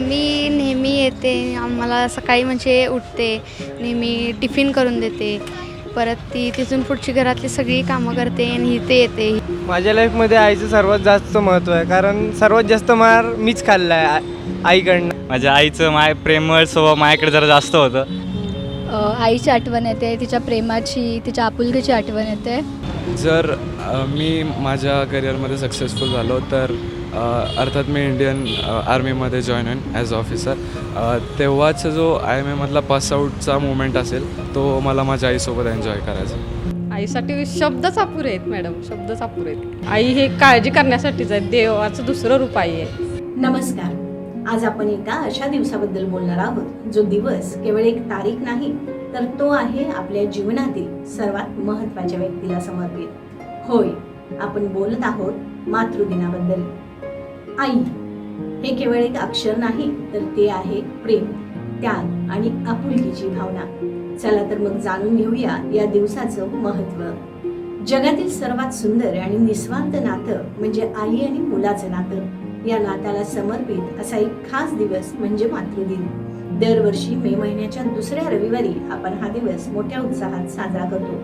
Mummy नेहमी येते आम्हाला सकाळी म्हणजे उठते, नेहमी टिफिन करून देते. परत ती तिथून पुढची घरातली सगळी कामं करते आणि इथे येते. माझ्या लाईफमध्ये आईचं सर्वात जास्त महत्त्व आहे, कारण सर्वात जास्त मार मीच खाल्ला आहे आईकडनं. माझ्या आईचं प्रेमळ स्वभाव माझ्याकडे जरा जास्त होतं. आईची आठवण येते, तिच्या प्रेमाची, तिच्या आपुलकीची आठवण येते. जर मी माझ्या करिअरमध्ये सक्सेसफुल झालो तर अर्थात मी इंडियन आर्मीमध्ये जॉईन होईन ॲज ऑफिसर. तेव्हाच जो IMAमधला पासआउटचा मुवमेंट असेल तो मला माझ्या आईसोबत एन्जॉय करायचा. आईसाठी शब्दच अपुरे आहेत मॅडम, शब्दच अपुरे आहेत. आई हे काळजी करण्यासाठीच आहे, देवाचं दुसरं रूप आई आहे. नमस्कार. आज आपण एका अशा दिवसाबद्दल बोलणार आहोत जो दिवस केवळ एक तारीख नाही तर तो आहे आपल्या जीवनातील सर्वात महत्त्वाच्या व्यक्तीला समर्पित. होय, आपण बोलत आहोत मातृदिनाबद्दल. आई हे केवळ एक अक्षर नाही तर ते आहे प्रेम, त्याग आणि आपुलकीची भावना. चला तर मग जाणून घेऊया या दिवसाचं महत्त्व. जगातील सर्वात सुंदर आणि निस्वार्थ नातं म्हणजे आई आणि मुलाचं नातं. या नात्याला समर्पित असा एक खास दिवस म्हणजे मातृदिन. दरवर्षी मे महिन्याच्या दुसऱ्या रविवारी आपण हा दिवस मोठ्या उत्साहात साजरा करतो.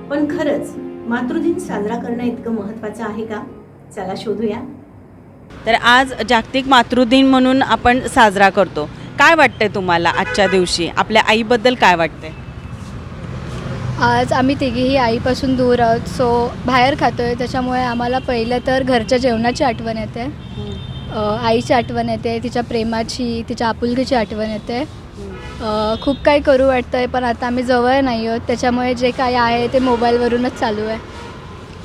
पण खरंच मातृदिन साजरा करणं इतकं महत्त्वाचं आहे का? चला शोधूया. तर आज जागतिक मातृदिन म्हणून आपण साजरा करतो. काय वाटतंय तुम्हाला आजच्या दिवशी आपल्या आईबद्दल काय वाटतंय? आज आम्ही तिघीही आईपासून दूर आहोत, सो बाहेर खातो आहे. त्याच्यामुळे आम्हाला पहिलं तर घरच्या जेवणाची आठवण येते, आईची आठवण येते, तिच्या प्रेमाची, तिच्या आपुलकीची आठवण येते. खूप काही करू वाटतं आहे, पण आता आम्ही जवळ नाही आहोत. त्याच्यामुळे जे काही आहे ते मोबाईलवरूनच चालू आहे,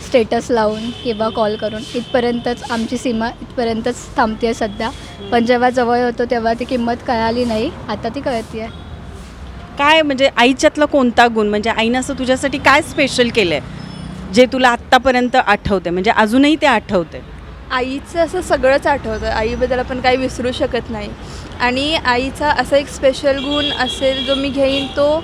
स्टेटस लावून किंवा कॉल करून. इथपर्यंतच आमची सीमा, इथपर्यंतच थांबते आहे सध्या. पण जेव्हा जवळ होतो तेव्हा ती किंमत कळाली नाही, आता ती कळते आहे. काय म्हणजे आईच्यातला कोणता गुण, म्हणजे आईनं असं तुझ्यासाठी काय स्पेशल केलं आहे जे तुला आत्तापर्यंत आठवते, म्हणजे अजूनही ते आठवते? आईचं असं सगळंच आठवतं. आईबद्दल आपण काही विसरू शकत नाही. आणि आईचा असा एक स्पेशल गुण असेल जो मी घेईन, तो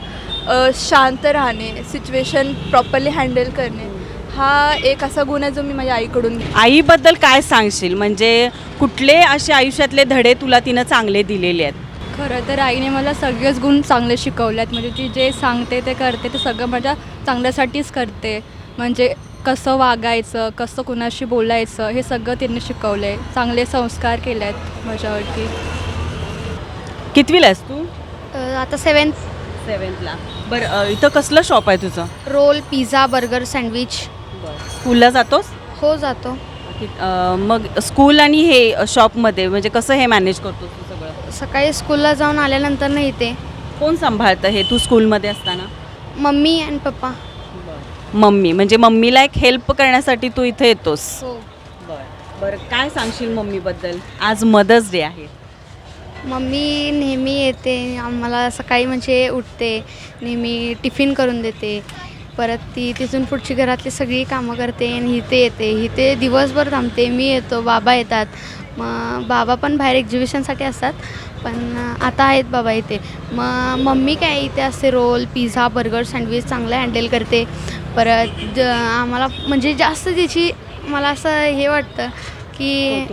शांत राहणे, सिच्युएशन प्रॉपरली हँडल करणे. हा एक असा गुण आहे जो मी माझ्या आईकडून घेईन. आईबद्दल काय सांगशील, म्हणजे कुठले असे आयुष्यातले धडे तुला तिनं चांगले दिलेले आहेत? खरं तर आईने मला सगळेच गुण चांगले शिकवले आहेत. म्हणजे ती जे सांगते ते करते, ते सगळं माझ्या चांगल्यासाठीच करते. म्हणजे कसं वागायचं, कसं कुणाशी बोलायचं, हे सगळं तिने शिकवलं आहे. चांगले संस्कार केले आहेत माझ्यावरती. कितवीला आहेस तू? आता 7th. 7th. बरं, इथं कसलं शॉप आहे तुझं? Roll, pizza, burger, sandwich. स्कूलला जातोस? हो, जातो. मग स्कूल आणि हे शॉपमध्ये म्हणजे कसं हे मॅनेज करतो तू सगळं? सकाळी स्कूलला जाऊन आल्यानंतर नाही येते. कोण सांभाळतं हे तू स्कूलमध्ये असताना? मम्मी आणि पप्पा. मम्मी, म्हणजे मम्मीला एक हेल्प करण्यासाठी तू इथे येतोस? हो. बरं, काय सांगशील मम्मीबद्दल? आज मदर्स डे आहे. मम्मी नेहमी येते आम्हाला सकाळी म्हणजे उठते, नेहमी टिफिन करून देते. परत ती तिथून पुढची घरातली सगळी कामं करते आणि इथे येते. इथे दिवसभर थांबते. मी येतो, बाबा येतात. मग बाबा पण बाहेर एक्झिबिशनसाठी असतात, पण आता आहेत बाबा इथे. मग मम्मी काय इथे असते, रोल, पिझ्झा, बर्गर, सँडविच चांगलं हँडल करते. परत आम्हाला म्हणजे जास्त तिची मला असं हे वाटतं की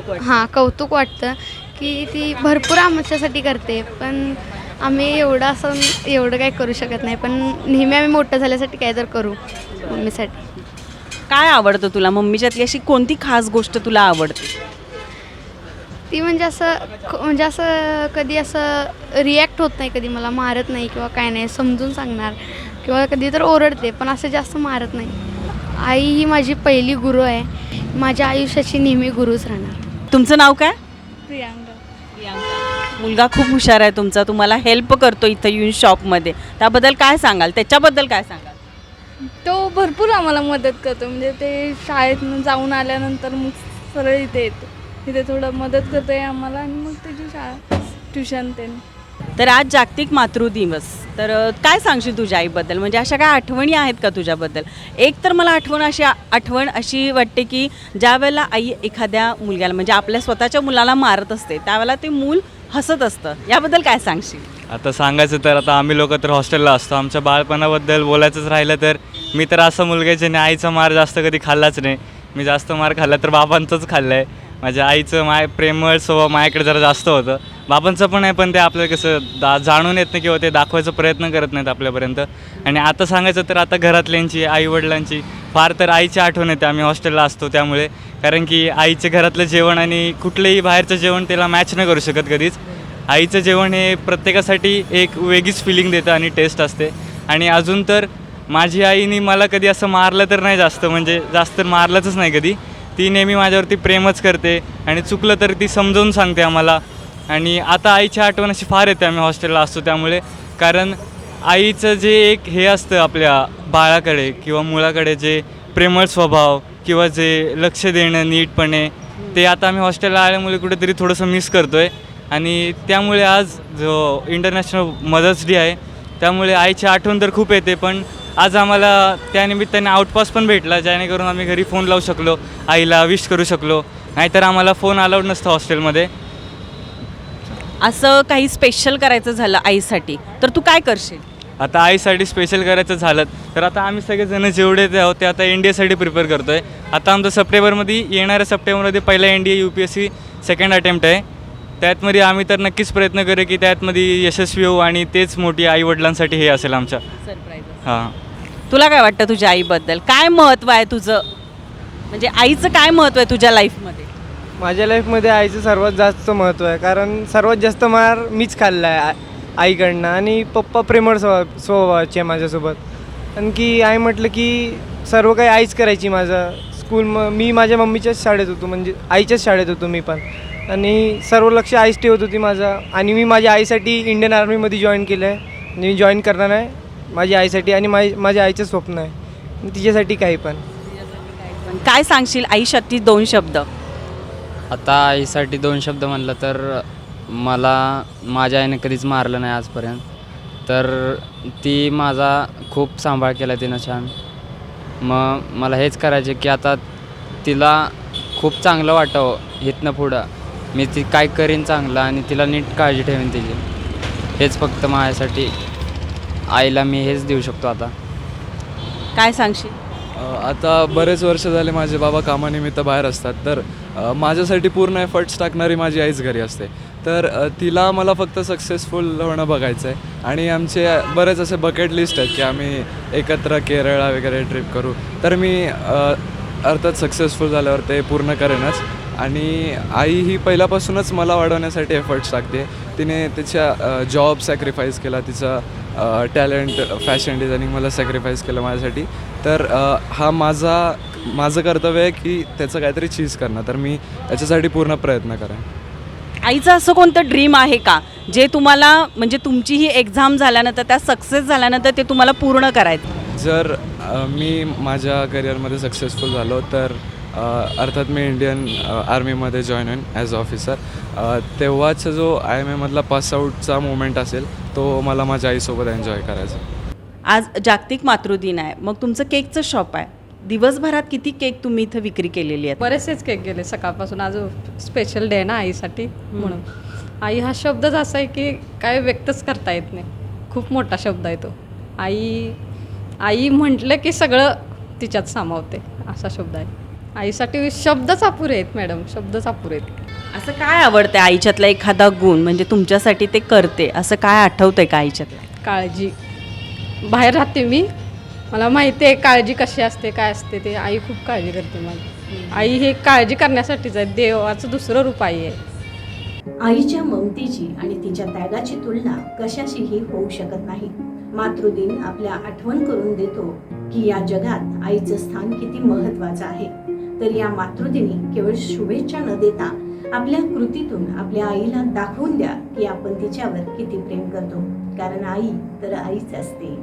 कौतुक वाटतं की ती भरपूर आमच्यासाठी करते. पण आम्ही एवढं काही करू शकत नाही, पण नेहमी आम्ही मोठं झाल्यासाठी काय तर करू मम्मीसाठी. काय आवडतं तुला मम्मीच्यातली, अशी कोणती खास गोष्ट तुला आवडते? ती म्हणजे असं कधी असं रिॲक्ट होत नाही, कधी मला मारत नाही किंवा काय नाही, समजून सांगणार किंवा कधी तर ओरडते, पण असं जास्त मारत नाही. आई ही माझी पहिली गुरु आहे, माझ्या आयुष्याची नेहमी गुरुच राहणार. तुमचं नाव काय? प्रियांका. मुलगा खूप हुशार आहे तुमचा, तुम्हाला हेल्प करतो इथं येऊन शॉपमध्ये, त्याबद्दल काय सांगाल? त्याच्याबद्दल काय सांगाल? तो भरपूर आम्हाला मदत करतो. म्हणजे ते शाळेतून जाऊन आल्यानंतर मग सरळ इथे येतो, इथे थोडं मदत करतो आहे आम्हाला. आणि मग त्याची शाळा, ट्युशन ते. तर आज जागतिक मातृदिवस, तर काय सांगशील तुझ्या आईबद्दल? म्हणजे अशा काय आठवणी आहेत का तुझ्याबद्दल? एक तर मला आठवण अशी वाटते की ज्या वेळेला आई एखाद्या मुलग्याला, म्हणजे आपल्या स्वतःच्या मुलाला मारत असते, त्यावेळेला ते मूल हसत असतं. याबद्दल काय सांगशील? आता सांगायचं तर आता आम्ही लोक तर हॉस्टेलला असतो. आमच्या बाळपणाबद्दल बोलायचंच राहिलं तर मी तर असं मुलगा आहे ज्याने आईचा मार जास्त कधी खाल्लाच नाही. मी जास्त मार खाल्ला तर बाबांचाच खाल्ला आहे. माझ्या आईचं प्रेमळ स्वभाव माझ्याकडे जरा जास्त होतं. बाबांचं पण आहे, पण ते आपल्याला कसं जाणून येत नाही किंवा ते दाखवायचा प्रयत्न करत नाहीत आपल्यापर्यंत. आणि आता सांगायचं तर आता घरातल्यांची, आईवडिलांची फार तर आईची आठवण येते. आम्ही हॉस्टेलला असतो त्यामुळे, कारण की आईचे घरातलं जेवण आणि कुठलंही बाहेरचं जेवण त्याला मॅच नाही करू शकत कधीच. आईचं जेवण हे प्रत्येकासाठी एक वेगळीच फिलिंग देतं आणि टेस्ट असते. आणि अजून तर माझी आईने मला कधी असं मारलं तर नाही जास्त, म्हणजे जास्त मारलंच नाही कधी. ती नेहमी माझ्यावरती प्रेमच करते आणि चुकलं तर ती समजावून सांगते आम्हाला. आणि आता आईची आठवण अशी फार येते आम्ही हॉस्टेलला असतो त्यामुळे, कारण आईचं जे एक हे असतं आपल्या बाळाकडे किंवा मुलाकडे, जे प्रेमळ स्वभाव किंवा जे लक्ष देणं नीटपणे, ते आता आम्ही हॉस्टेलला आल्यामुळे कुठेतरी थोडंसं मिस करतो आहे. आणि त्यामुळे आज जो इंटरनॅशनल मदर्स डे आहे त्यामुळे आईची आठवण तर खूप येते. पण आज आम्हाला त्यानिमित्ताने आउटपास पण भेटला, जेणेकरून आम्ही घरी फोन लावू शकलो, आईला विश करू शकलो. नाहीतर आम्हाला फोन अलाउड नसतं हॉस्टेलमध्ये. असं काही स्पेशल करायचं झालं आईसाठी तर तू काय करशील? आता आईसाठी स्पेशल करायचं झालं तर आता आम्ही सगळेजण जेवढे ते आहोत ते आता NDAसाठी प्रिपेअर करतो आहे. आता आमचं सप्टेंबरमध्ये, येणाऱ्या सप्टेंबरमध्ये पहिला NDA UPSC सेकंड अटेम्प्ट आहे. त्यातमध्ये आम्ही तर नक्कीच प्रयत्न करू की त्यातमध्ये यशस्वी होऊ आणि तेच मोठी आईवडिलांसाठी हे असेल आमच्या. सरप्राईज. हां. तुला काय वाटतं तुझ्या आईबद्दल? काय महत्त्व आहे तुझं, म्हणजे आईचं काय महत्त्व आहे तुझ्या लाईफमध्ये? माझ्या लाईफमध्ये आईचं सर्वात जास्त महत्त्व आहे, कारण सर्वात जास्त मार मीच खाल्ला आहे आईकडनं. आणि पप्पा प्रेमळ स्वभावाचे आहे माझ्यासोबत. कारण की आई म्हटलं की सर्व काही आईच करायची. माझं मी माझ्या मम्मीच्याच शाळेत होतो, म्हणजे आईच्याच शाळेत होतो मी पण. आणि सर्व लक्ष आईच ठेवत होती माझं. आणि मी माझ्या आईसाठी इंडियन आर्मीमध्ये जॉईन केलं आहे. आणि मी जॉईन करणार आहे माझ्या आईसाठी, आणि माझ्या आईचं स्वप्न आहे तिच्यासाठी काही पण. काय सांगशील आईसाठी 2 शब्द? आता आईसाठी 2 शब्द म्हणलं तर मला माझ्या आईने कधीच मारलं नाही आजपर्यंत. तर ती माझा खूप सांभाळ केला तिनं छान. मग मला हेच करायचे की आता तिला खूप चांगलं वाटावं इथनं पुढं. मी ती काय करीन चांगलं आणि तिला नीट काळजी ठेवीन तिची. हेच फक्त माझ्यासाठी आईला मी हेच देऊ शकतो. आता काय सांगशील? आता बरेच वर्ष झाले माझे बाबा कामानिमित्त बाहेर असतात, तर माझ्यासाठी पूर्ण एफर्ट्स टाकणारी माझी आईच घरी असते. तर तिला मला फक्त सक्सेसफुल होणं बघायचं आहे. आणि आमचे बरेच असे बकेट लिस्ट आहेत की आम्ही एकत्र केरळला वगैरे ट्रिप करू. तर मी अर्थात सक्सेसफुल झाल्यावर ते पूर्ण करेनच. आणि आई ही पहिल्यापासूनच मला वाढवण्यासाठी एफर्ट्स टाकते. तिने तिच्या जॉब सॅक्रिफाईस केला, तिचा टॅलेंट फॅशन डिझायनिंग मला सॅक्रिफाईस केलं माझ्यासाठी. तर हा माझं कर्तव्य आहे की त्याचं काहीतरी चीज करणं. तर मी याच्यासाठी पूर्ण प्रयत्न करेन. आईचं असं कोणतं ड्रीम आहे का जे तुम्हाला, म्हणजे तुमची ही एक्झाम झाल्यानंतर, त्या सक्सेस झाल्यानंतर ते तुम्हाला पूर्ण करायचं? जर मी माझ्या करिअरमध्ये सक्सेसफुल झालो तर अर्थात मी इंडियन आर्मीमध्ये जॉईन होईन ॲज अ ऑफिसर. तेव्हाचा जो IMA मधला पासआउटचा मोमेंट असेल तो मला माझ्या आईसोबत एन्जॉय करायचा. आज जागतिक मातृदिन आहे, मग तुमचं केकचं शॉप आहे. दिवसभरात किती केक तुम्ही इथं विक्री केलेली आहे? बरेचसेच केक गेले सकाळपासून. आज स्पेशल डे आहे ना आईसाठी, म्हणून. आई हा शब्दच असा आहे की काय व्यक्तच करता येत नाही. खूप मोठा शब्द आहे तो. आई म्हटलं की सगळं तिच्यात सामावते, असा शब्द आहे. आईसाठी शब्दच अपुरे आहेत मॅडम, शब्दच अपुरे आहेत. असं काय आवडतं आईच्यातला एखादा गुण, म्हणजे तुमच्यासाठी ते करते असं काय आठवतंय का आईच्यातलं? काळजी. बाहेर राहते मी, मला माहिती आहे काळजी कशी असते, काय असते ते. आई खूप काळजी करते माझी. आई हे काळजी करण्यासाठीच आहे, देवाचं दुसरं रूप आई आहे. आईच्या ममतेची आणि तिच्या त्यागाची तुलना कशाशीही होऊ शकत नाही. मातृदिन आपल्या आठवण करून देतो की या जगात आईचं स्थान किती महत्त्वाचं आहे. तर या मातृदिनी केवळ शुभेच्छा न देता आपल्या कृतीतून आपल्या आईला दाखवून द्या की आपण तिच्यावर किती प्रेम करतो. कारण आई तर आईच असते.